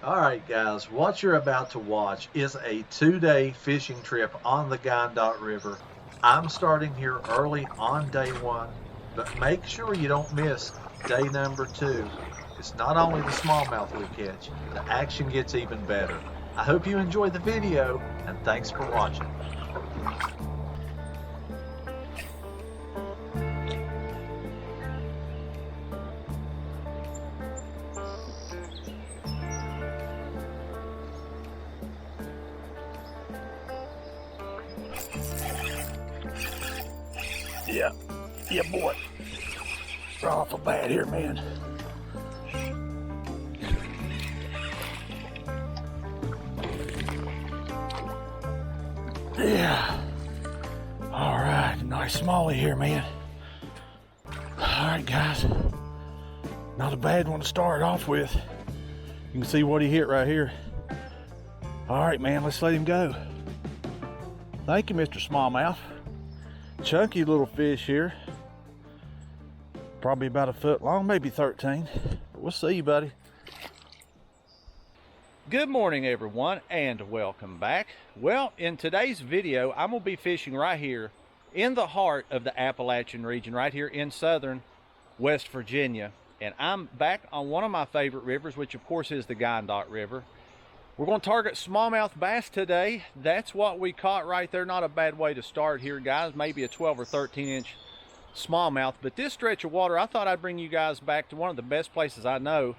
All right, guys, what you're about to watch is a 2-day fishing trip on the Gandot River. I'm starting here early on day one, but make sure you don't miss day number two. It's not only the smallmouth we catch, the action gets even better. I hope you enjoy the video, and thanks for watching. Yeah, yeah, boy. We're awful bad here, man. Yeah. All right, nice smallie here, man. All right, guys. Not a bad one to start off with. You can see what he hit right here. All right, man, let's let him go. Thank you, Mr. Smallmouth. Chunky little fish here. Probably about a foot long, maybe 13. But we'll see you, buddy. Good morning, everyone, and welcome back. Well, in today's video, I'm going to be fishing right here in the heart of the Appalachian region, right here in southern West Virginia. And I'm back on one of my favorite rivers, which of course is the Gandot River. We're going to target smallmouth bass today. That's what we caught right there. Not a bad way to start here, guys. Maybe a 12 or 13 inch smallmouth. But this stretch of water, I thought I'd bring you guys back to one of the best places I know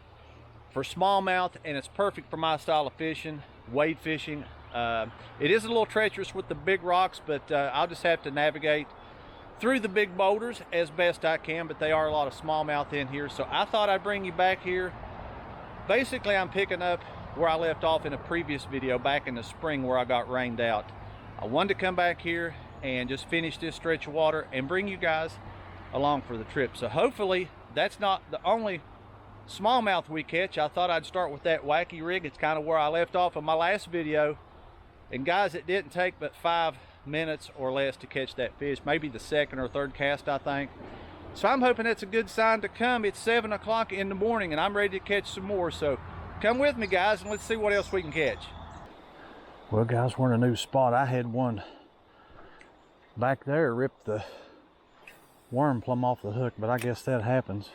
for smallmouth, and it's perfect for my style of fishing, wade fishing. It is a little treacherous with the big rocks, but I'll just have to navigate through the big boulders as best I can, but they are a lot of smallmouth in here. So I thought I'd bring you back here. Basically, I'm picking up where I left off in a previous video back in the spring where I got rained out. I wanted to come back here and just finish this stretch of water and bring you guys along for the trip. So hopefully that's not the only smallmouth we catch. I thought I'd start with that wacky rig. It's kind of where I left off in my last video. And guys, it didn't take but 5 minutes or less to catch that fish. Maybe the second or third cast, I think. So I'm hoping it's a good sign to come. It's 7 o'clock in the morning and I'm ready to catch some more. So come with me, guys, and let's see what else we can catch. Well, guys, we're in a new spot. I had one back there rip the worm plumb off the hook, but I guess that happens.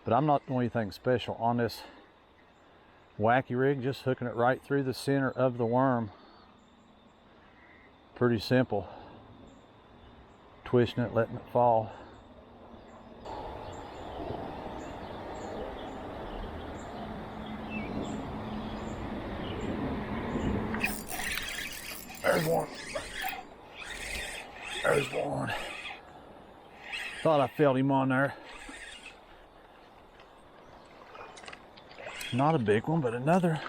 But I'm not doing anything special on this wacky rig, just hooking it right through the center of the worm. Pretty simple. Twisting it, letting it fall. There's one. There's one. Thought I felt him on there. Not a big one, but another.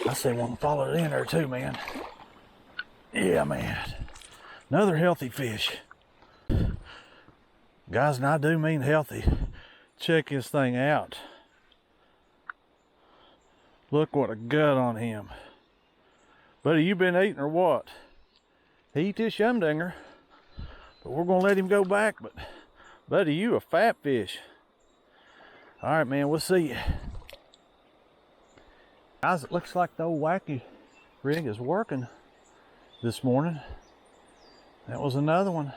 I say one followed in there too, man. Yeah, man. Another healthy fish. Guys, and I do mean healthy. Check this thing out. Look what a gut on him. Buddy, you been eating or what? He eat this yumdinger. But we're gonna let him go back. But buddy, you a fat fish. All right, man, we'll see you. Guys, it looks like the old wacky rig is working this morning. That was another one.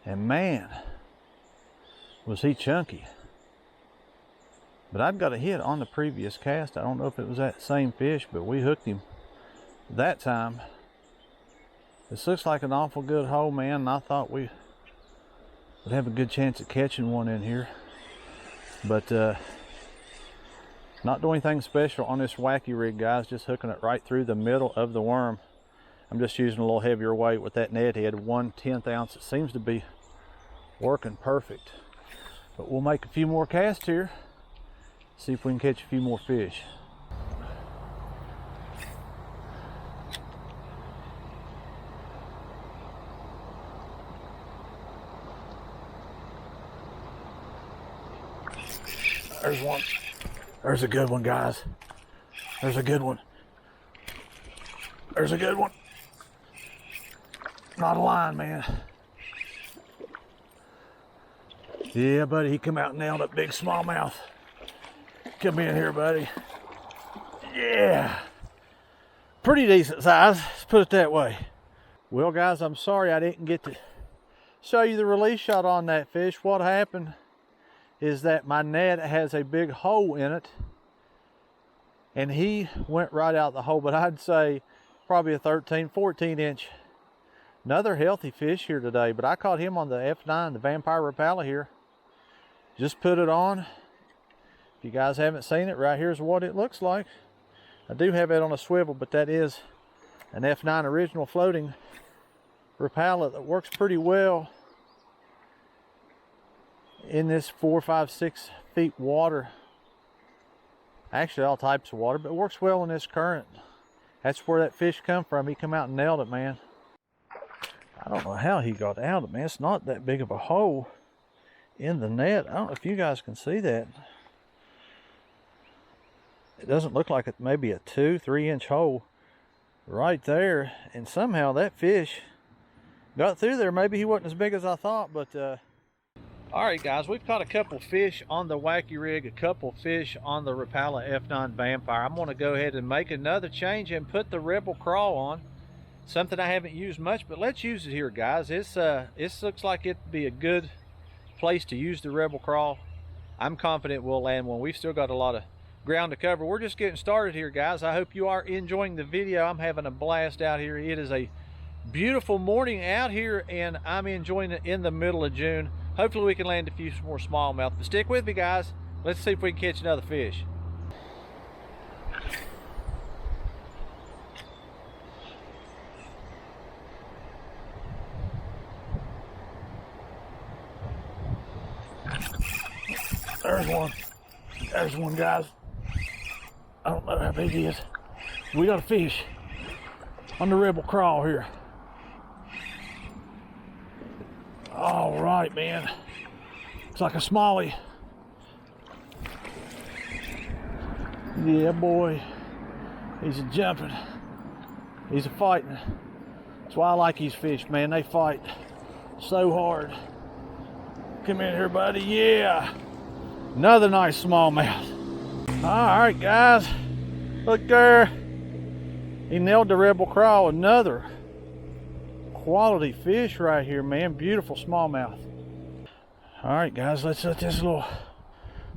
And man, was he chunky. But I've got a hit on the previous cast. I don't know if it was that same fish, but we hooked him that time. This looks like an awful good hole, man, and I thought we would have a good chance at catching one in here. But not doing anything special on this wacky rig, guys, just hooking it right through the middle of the worm. I'm just using a little heavier weight with that net head, 1/10 ounce. It seems to be working perfect. But we'll make a few more casts here, see if we can catch a few more fish. There's one. There's a good one, guys. There's a good one. There's a good one. Not a line, man. Yeah, buddy, he come out and nailed that big smallmouth. Come in here, buddy. Yeah, pretty decent size, let's put it that way. Well guys, I'm sorry I didn't get to show you the release shot on that fish. What happened is that my net has a big hole in it, and he went right out the hole, but I'd say probably a 13, 14 inch. Another healthy fish here today, but I caught him on the F9, the Vampire Rapala here. Just put it on. If you guys haven't seen it, right here's what it looks like. I do have it on a swivel, but that is an F9 original floating Rapala that works pretty well in this 4, 5, 6 feet water. Actually all types of water, but it works well in this current. That's where that fish come from. He come out and nailed it, man. I don't know how he got out of it, man. It's not that big of a hole in the net. I don't know if you guys can see that. It doesn't look like it, maybe a 2, 3 inch hole right there. And somehow that fish got through there. Maybe he wasn't as big as I thought, but all right guys, we've caught a couple fish on the Wacky Rig, a couple fish on the Rapala F9 Vampire. I'm going to go ahead and make another change and put the Rebel Crawl on. Something I haven't used much, but let's use it here, guys. This looks like it'd be a good place to use the Rebel Crawl. I'm confident we'll land one. We've still got a lot of ground to cover. We're just getting started here, guys. I hope you are enjoying the video. I'm having a blast out here. It is a beautiful morning out here, and I'm enjoying it in the middle of June. Hopefully we can land a few more smallmouth, but stick with me, guys. Let's see if we can catch another fish. There's one. There's one, guys. I don't know how big he is. We got a fish on the Rebel Crawl here. All right, man. It's like a smallie. Yeah, boy. He's a jumping. He's a fighting. That's why I like these fish, man. They fight so hard. Come in here, buddy. Yeah. Another nice smallmouth. All right, guys. Look there. He nailed the Rebel Crawl. Another quality fish right here, man. Beautiful smallmouth. All right, guys. Let's let this little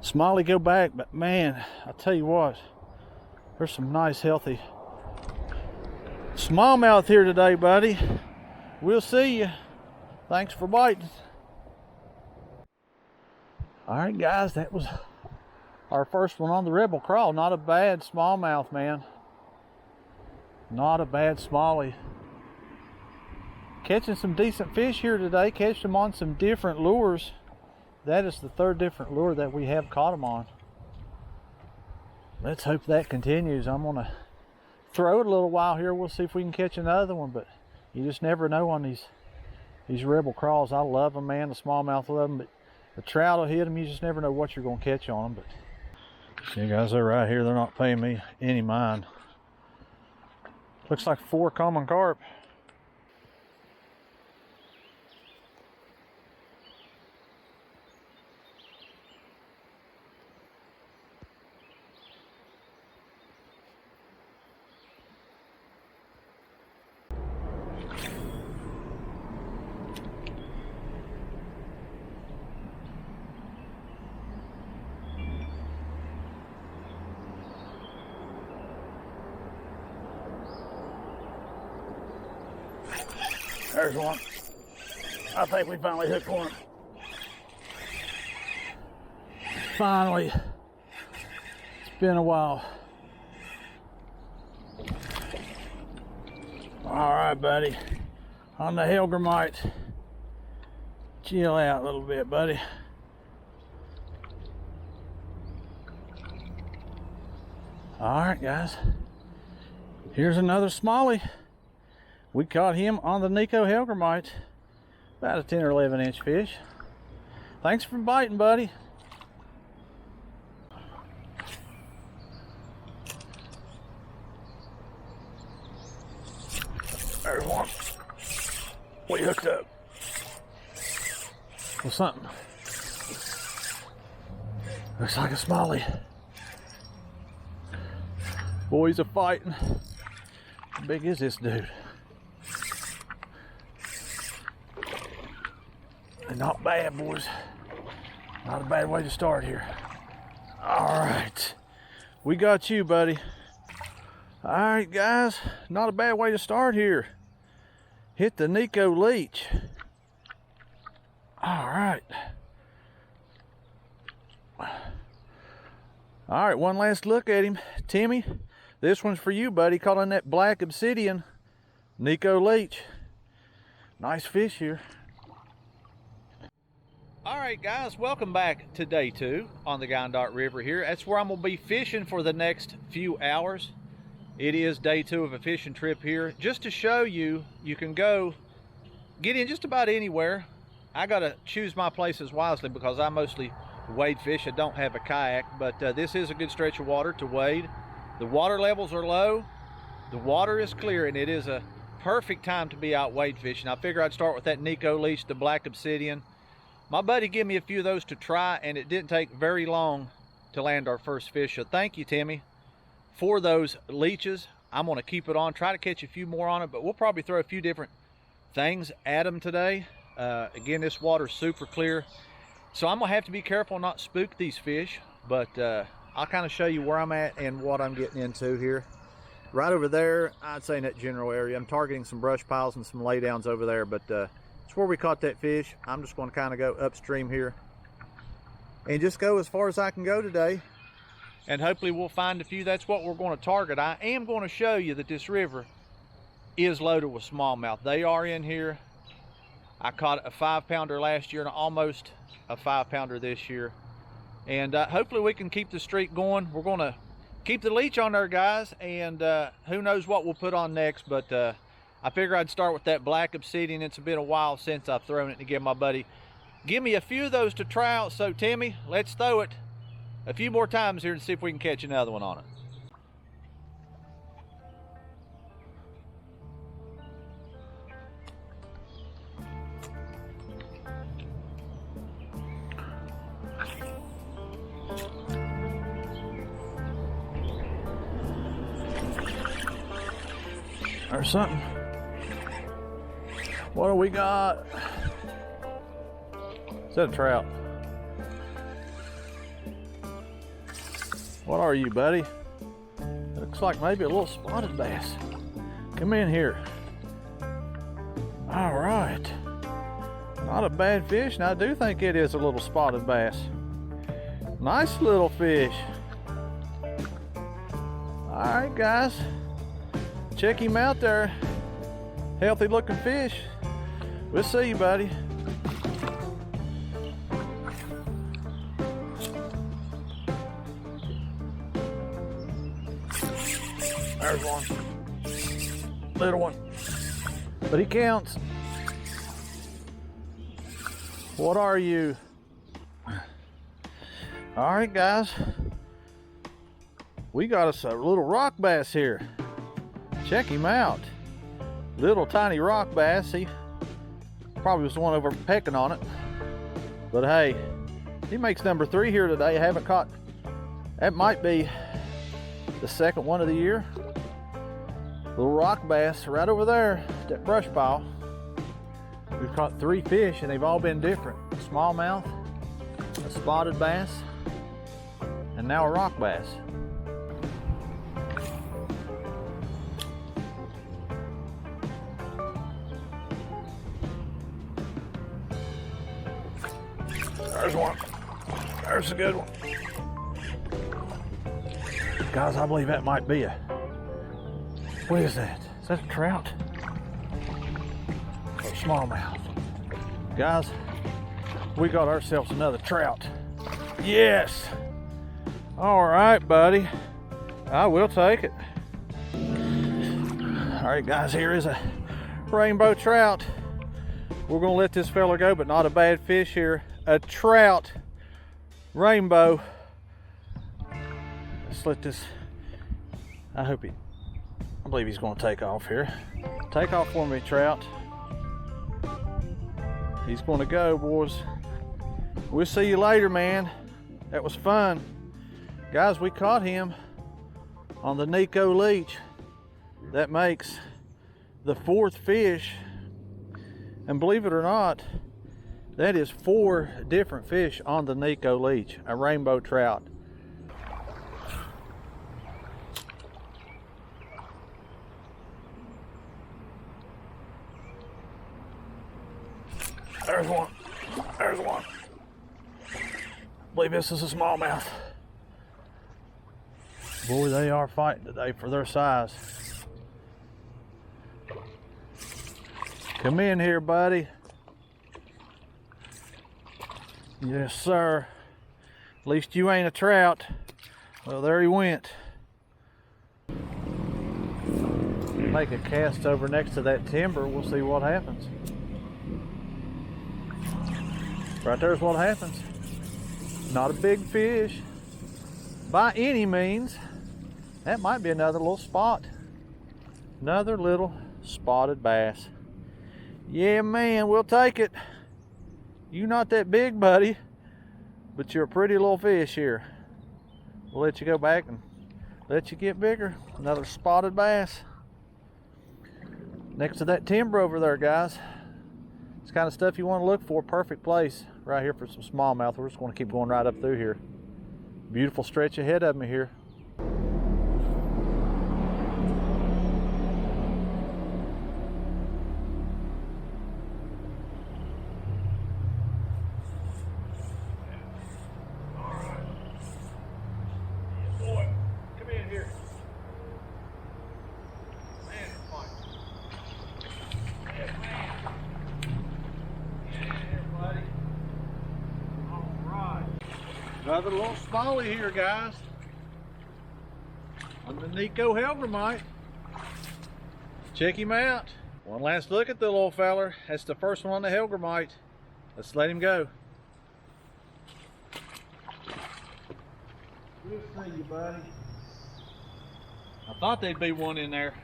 smallie go back. But, man, I tell you what. There's some nice, healthy smallmouth here today, buddy. We'll see you. Thanks for biting. All right, guys, that was our first one on the Rebel Crawl. Not a bad smallmouth, man. Not a bad smallie. Catching some decent fish here today. Catch them on some different lures. That is the third different lure that we have caught them on. Let's hope that continues. I'm gonna throw it a little while here. We'll see if we can catch another one, but you just never know on these Rebel Crawls. I love them, man. The smallmouth love them, but the trout will hit them. You just never know what you're going to catch on them. But see, guys, they're right here. They're not paying me any mind. Looks like 4 common carp. There's one. I think we finally hooked one. Finally. It's been a while. All right, buddy. On the Helgramite. Chill out a little bit, buddy. All right, guys. Here's another smallie. We caught him on the Nico Helgramite. About a 10 or 11 inch fish. Thanks for biting, buddy. There's one. We hooked up with something. Looks like a smallie. Boys are fighting. How big is this dude? And not bad, boys. Not a bad way to start here. All right, we got you, buddy. All right, guys, not a bad way to start here. Hit the Nico leech. All right. All right, one last look at him. Timmy, this one's for you, buddy. Caught on that black obsidian Nico leech. Nice fish here. All right, guys, welcome back to day 2 on the Guyandotte River here. That's where I'm gonna be fishing for the next few hours. It is day 2 of a fishing trip here. Just to show you, you can get in just about anywhere. I gotta choose my places wisely because I mostly wade fish. I don't have a kayak, but this is a good stretch of water to wade. The water levels are low, the water is clear, and it is a perfect time to be out wade fishing. I figure I'd start with that Nico leech, the black obsidian. My buddy gave me a few of those to try, and it didn't take very long to land our first fish. So thank you, Timmy, for those leeches. I'm gonna keep it on, try to catch a few more on it, but we'll probably throw a few different things at them today. Again, this water's super clear, so I'm gonna have to be careful not spook these fish, but I'll kind of show you where I'm at and what I'm getting into here. Right over there, I'd say in that general area, I'm targeting some brush piles and some laydowns over there, but it's where we caught that fish. I'm just going to kind of go upstream here and just go as far as I can go today, and hopefully we'll find a few. That's what we're going to target. I am going to show you that this river is loaded with smallmouth. They are in here. I caught a 5-pounder last year and almost a 5-pounder this year, and hopefully we can keep the streak going. We're going to keep the leech on there, guys, and who knows what we'll put on next, but I figure I'd start with that black obsidian. It's been a while since I've thrown it, to give my buddy give me a few of those to try out. So Timmy, let's throw it a few more times here and see if we can catch another one on it. There's something. What do we got? Is that a trout? What are you, buddy? Looks like maybe a little spotted bass. Come in here. All right. Not a bad fish, and I do think it is a little spotted bass. Nice little fish. All right, guys. Check him out there. Healthy looking fish. We'll see you, buddy. There's one. Little one. But he counts. What are you? All right, guys. We got us a little rock bass here. Check him out. Little tiny rock bass. He probably was the one over pecking on it. But hey, he makes number 3 here today. I haven't caught, that might be the second one of the year. Little rock bass right over there, that brush pile. We've caught 3 fish and they've all been different. A smallmouth, a spotted bass, and now a rock bass. There's one. There's a good one. Guys, I believe that might be a, what is that? Is that a trout? Or a smallmouth? Guys, we got ourselves another trout. Yes! All right, buddy. I will take it. All right, guys, here is a rainbow trout. We're gonna let this fella go, but not a bad fish here. A trout rainbow. Let's let this, I believe he's gonna take off here. Take off for me, trout. He's gonna go, boys. We'll see you later, man. That was fun. Guys, we caught him on the Nico leech. That makes the 4th fish, and believe it or not, that is 4 different fish on the Nico leech, a rainbow trout. There's one. There's one. I believe this is a smallmouth. Boy, they are fighting today for their size. Come in here, buddy. Yes, sir. At least you ain't a trout. Well, there he went. Make a cast over next to that timber. We'll see what happens. Right there's what happens. Not a big fish by any means. That might be another little spot. Another little spotted bass. Yeah, man, we'll take it. You not that big, buddy, but you're a pretty little fish here. We'll let you go back and let you get bigger. Another spotted bass. Next to that timber over there, guys. It's kind of stuff you want to look for. Perfect place right here for some smallmouth. We're just going to keep going right up through here. Beautiful stretch ahead of me here. Another little smallie here, guys, on the Nico Helgramite. Check him out. One last look at the little feller. That's the first one on the Helgramite. Let's let him go. Good to see you, buddy. I thought there'd be one in there.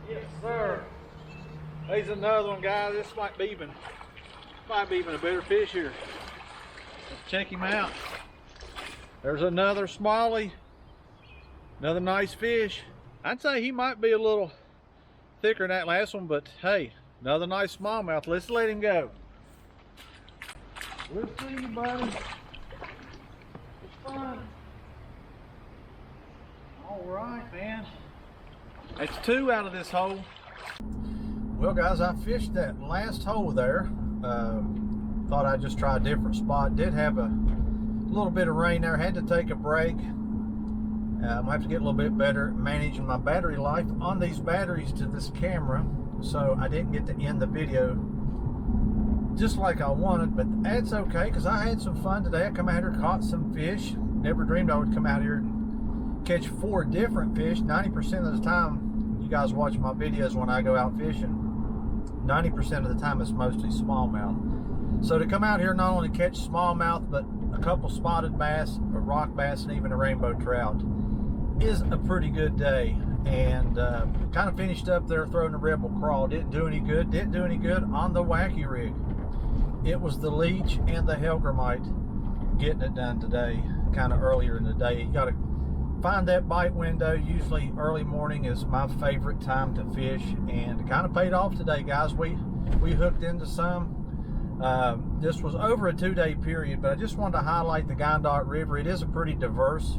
Yes, sir. There's another one, guys. This might be even a better fish here. Let's check him out. There's another smallie. Another nice fish. I'd say he might be a little thicker than that last one, but hey, another nice smallmouth. Let's let him go. We'll see you, buddy. It's fun. All right, man. That's 2 out of this hole. Well, guys, I fished that last hole there. Thought I'd just try a different spot. Did have a little bit of rain there. Had to take a break. I'm gonna have to get a little bit better at managing my battery life on these batteries to this camera, so I didn't get to end the video just like I wanted, but that's okay because I had some fun today. I come out here, caught some fish. Never dreamed I would come out here and catch 4 different fish. 90% of the time, you guys watch my videos when I go out fishing, 90% of the time it's mostly smallmouth. So to come out here not only catch smallmouth, but a couple spotted bass, a rock bass, and even a rainbow trout is a pretty good day. And kind of finished up there throwing a rebel crawl. Didn't do any good on the wacky rig. It was the leech and the Helgramite getting it done today, kind of earlier in the day. You got to find that bite window. Usually early morning is my favorite time to fish, and it kind of paid off today, guys. We hooked into some. This was over a 2-day period, but I just wanted to highlight the Gandot River. It is a pretty diverse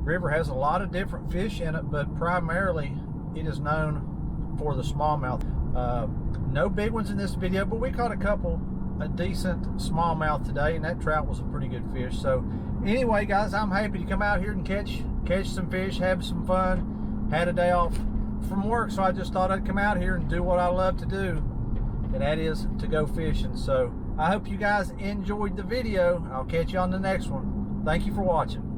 river, has a lot of different fish in it, but primarily it is known for the smallmouth. No big ones in this video, but we caught a decent smallmouth today, and that trout was a pretty good fish. So anyway, guys, I'm happy to come out here and catch some fish, have some fun. Had a day off from work, so I just thought I'd come out here and do what I love to do, and that is to go fishing. So I hope you guys enjoyed the video. I'll catch you on the next one. Thank you for watching.